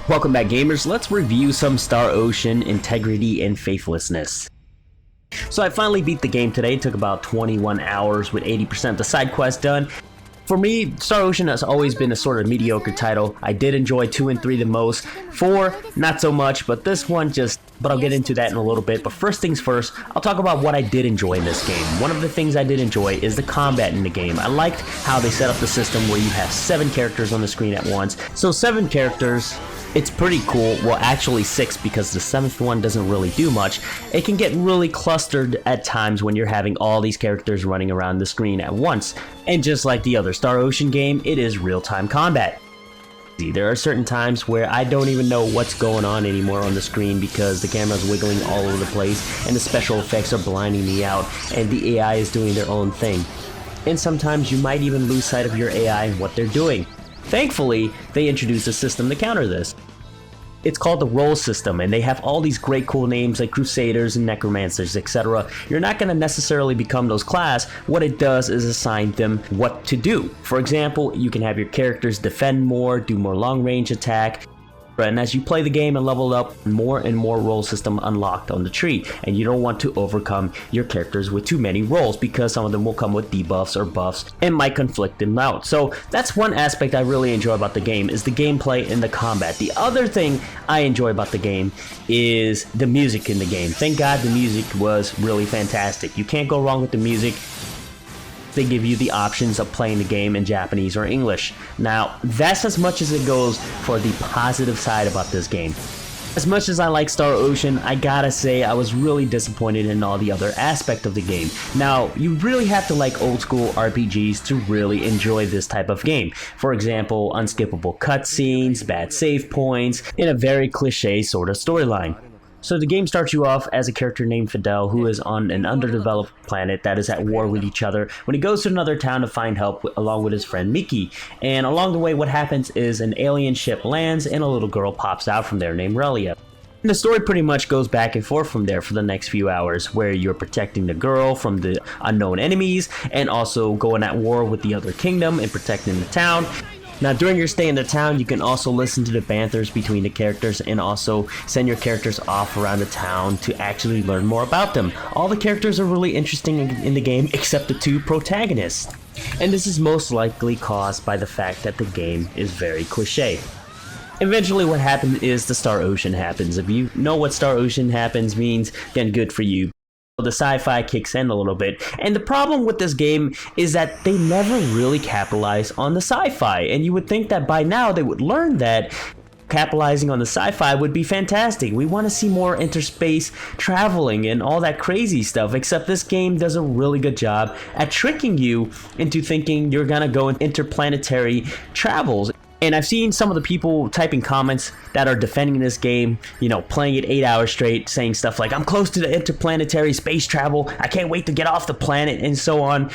Welcome back, gamers. Let's review some Star Ocean Integrity and Faithlessness. So I finally beat the game today. It took about 21 hours with 80% of the side quest done. For me, Star Ocean has always been a sort of mediocre title. I did enjoy 2 and 3 the most. 4, not so much, but this one but I'll get into that in a little bit. But first things first, I'll talk about what I did enjoy in this game. One of the things I did enjoy is the combat in the game. I liked how they set up the system where you have 7 characters on the screen at once. So 7 characters, it's pretty cool. Well, actually 6, because the 7th one doesn't really do much. It can get really clustered at times when you're having all these characters running around the screen at once. And just like the other Star Ocean game, it is real-time combat. There are certain times where I don't even know what's going on anymore on the screen because the camera's wiggling all over the place and the special effects are blinding me out and the AI is doing their own thing. And sometimes you might even lose sight of your AI and what they're doing. Thankfully, they introduced a system to counter this. It's called the role system, and they have all these great cool names like Crusaders and Necromancers, etc. You're not going to necessarily become those class. What it does is assign them what to do. For example, you can have your characters defend more, do more long-range attack, and as you play the game and level up, more and more role system unlocked on the tree, and you don't want to overcome your characters with too many roles because some of them will come with debuffs or buffs and might conflict them out. So that's one aspect I really enjoy about the game, is the gameplay and the combat. The other thing I enjoy about the game is the music in the game. Thank God the music was really fantastic. You can't go wrong with the music. They give you the options of playing the game in Japanese or English. Now, that's as much as it goes for the positive side about this game. As much as I like Star Ocean, I gotta say I was really disappointed in all the other aspect of the game. Now, you really have to like old school RPGs to really enjoy this type of game. For example, unskippable cutscenes, bad save points, and a very cliche sort of storyline. So the game starts you off as a character named Fidel who is on an underdeveloped planet that is at war with each other when he goes to another town to find help along with his friend Mickey. And along the way, what happens is an alien ship lands and a little girl pops out from there named Relia. And the story pretty much goes back and forth from there for the next few hours, where you're protecting the girl from the unknown enemies and also going at war with the other kingdom and protecting the town. Now, during your stay in the town, you can also listen to the banters between the characters and also send your characters off around the town to actually learn more about them. All the characters are really interesting in the game except the 2 protagonists. And this is most likely caused by the fact that the game is very cliche. Eventually what happens is the Star Ocean happens. If you know what Star Ocean happens means, then good for you. The sci-fi kicks in a little bit, and the problem with this game is that they never really capitalize on the sci-fi, and you would think that by now they would learn that capitalizing on the sci-fi would be fantastic. We want to see more interspace traveling and all that crazy stuff, except this game does a really good job at tricking you into thinking you're gonna go in interplanetary travels. And I've seen some of the people typing comments that are defending this game, you know, playing it 8 hours straight, saying stuff like, I'm close to the interplanetary space travel, I can't wait to get off the planet, and so on.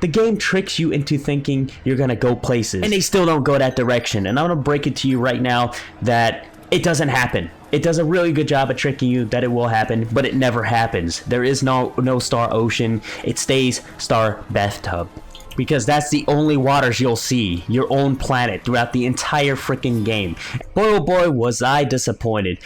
The game tricks you into thinking you're gonna go places, and they still don't go that direction. And I'm gonna break it to you right now that it doesn't happen. It does a really good job at tricking you that it will happen, but it never happens. There is no Star Ocean. It stays Star Bathtub. Because that's the only waters you'll see, your own planet, throughout the entire freaking game. Boy, oh boy, was I disappointed.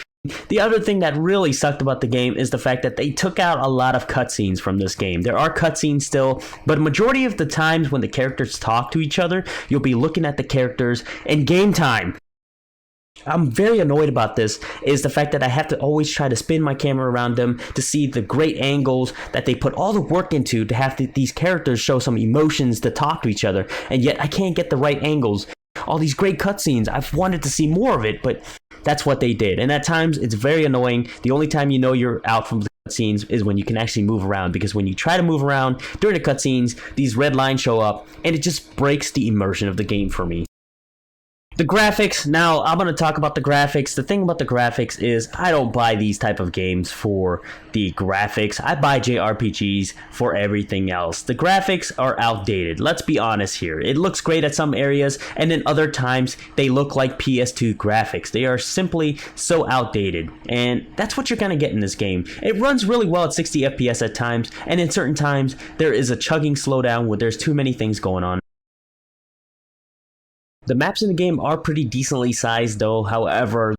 The other thing that really sucked about the game is the fact that they took out a lot of cutscenes from this game. There are cutscenes still, but a majority of the times when the characters talk to each other, you'll be looking at the characters in game time. I'm very annoyed about this, is the fact that I have to always try to spin my camera around them to see the great angles that they put all the work into to have these characters show some emotions to talk to each other, and yet I can't get the right angles. All these great cutscenes, I've wanted to see more of it, but that's what they did, and at times it's very annoying. The only time you know you're out from the cutscenes is when you can actually move around, because when you try to move around during the cutscenes, these red lines show up, and it just breaks the immersion of the game for me. The graphics, now I'm going to talk about the graphics. The thing about the graphics is I don't buy these type of games for the graphics. I buy JRPGs for everything else. The graphics are outdated. Let's be honest here. It looks great at some areas, and then other times they look like PS2 graphics. They are simply so outdated, and that's what you're going to get in this game. It runs really well at 60 FPS at times, and in certain times there is a chugging slowdown where there's too many things going on. The maps in the game are pretty decently sized though, however,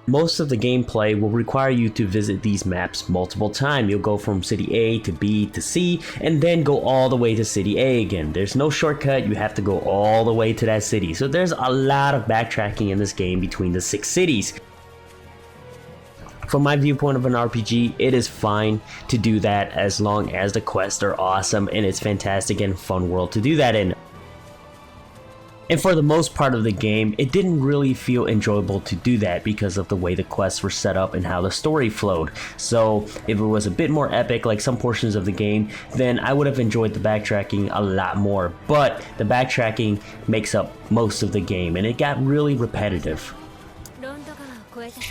most of the gameplay will require you to visit these maps multiple times. You'll go from city A to B to C and then go all the way to city A again. There's no shortcut, you have to go all the way to that city. So there's a lot of backtracking in this game between the 6 cities. From my viewpoint of an RPG, it is fine to do that as long as the quests are awesome and it's fantastic and fun world to do that in. And for the most part of the game, it didn't really feel enjoyable to do that because of the way the quests were set up and how the story flowed. So if it was a bit more epic like some portions of the game, then I would have enjoyed the backtracking a lot more. But the backtracking makes up most of the game and it got really repetitive.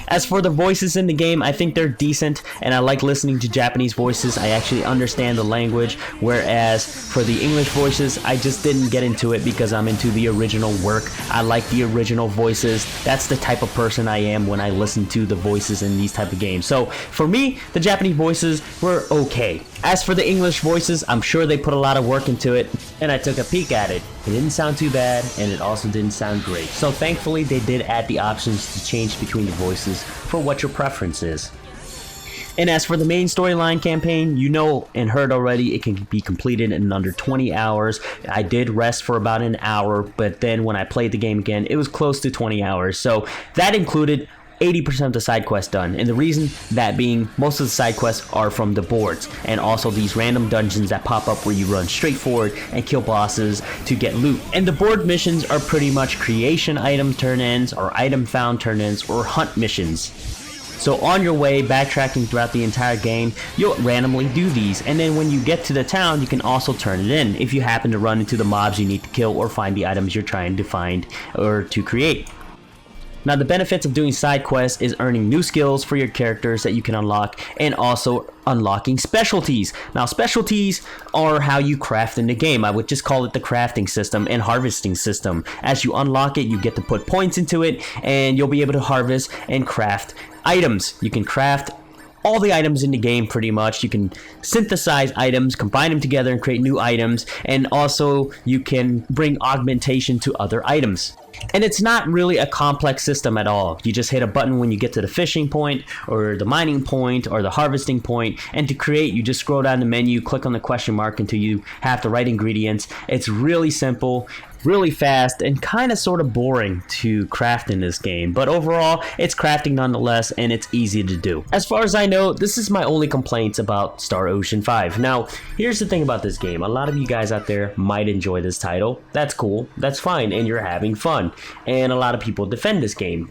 As for the voices in the game, I think they're decent and I like listening to Japanese voices. I actually understand the language, whereas for the English voices, I just didn't get into it because I'm into the original work. I like the original voices. That's the type of person I am when I listen to the voices in these type of games. So for me, the Japanese voices were okay. As for the English voices, I'm sure they put a lot of work into it, and I took a peek at it. It didn't sound too bad, and it also didn't sound great. So thankfully, they did add the options to change between the voices for what your preference is. And as for the main storyline campaign, you know and heard already, it can be completed in under 20 hours. I did rest for about an hour, but then when I played the game again, it was close to 20 hours. So that included 80% of the side quests done, and the reason that being most of the side quests are from the boards and also these random dungeons that pop up where you run straight forward and kill bosses to get loot. And the board missions are pretty much creation item turn-ins or item found turn-ins or hunt missions. So on your way backtracking throughout the entire game, you'll randomly do these, and then when you get to the town you can also turn it in if you happen to run into the mobs you need to kill or find the items you're trying to find or to create. Now the benefits of doing side quests is earning new skills for your characters that you can unlock and also unlocking specialties. Now specialties are how you craft in the game. I would just call it the crafting system and harvesting system. As you unlock it, you get to put points into it and you'll be able to harvest and craft items. You can craft all the items in the game pretty much. You can synthesize items, combine them together and create new items, and also you can bring augmentation to other items. And it's not really a complex system at all. You just hit a button when you get to the fishing point or the mining point or the harvesting point, and to create you just scroll down the menu, click on the question mark until you have the right ingredients. It's really simple, really fast, and kind of sort of boring to craft in this game, but overall it's crafting nonetheless and it's easy to do. As far as I know, this is my only complaints about Star Ocean 5. Now here's the thing about this game, a lot of you guys out there might enjoy this title. That's cool, that's fine, and you're having fun, and a lot of people defend this game.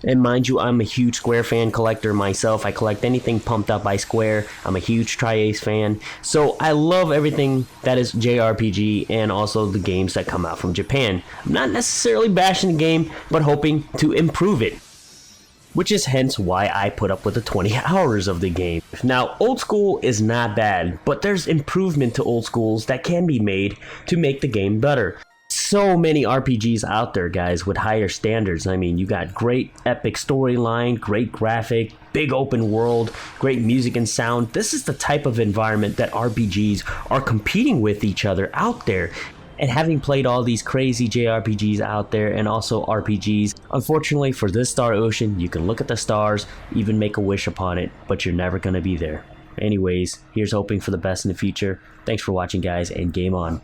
And mind you, I'm a huge Square fan collector myself. I collect anything pumped up by Square. I'm a huge Tri-Ace fan. So I love everything that is JRPG and also the games that come out from Japan. I'm not necessarily bashing the game, but hoping to improve it. Which is hence why I put up with the 20 hours of the game. Now, old school is not bad, but there's improvement to old schools that can be made to make the game better. So many RPGs out there, guys, with higher standards. I mean, you got great epic storyline, great graphic, big open world, great music and sound. This is the type of environment that RPGs are competing with each other out there. And having played all these crazy JRPGs out there and also RPGs, unfortunately for this Star Ocean, you can look at the stars, even make a wish upon it, but you're never going to be there. Anyways, here's hoping for the best in the future. Thanks for watching, guys, and game on.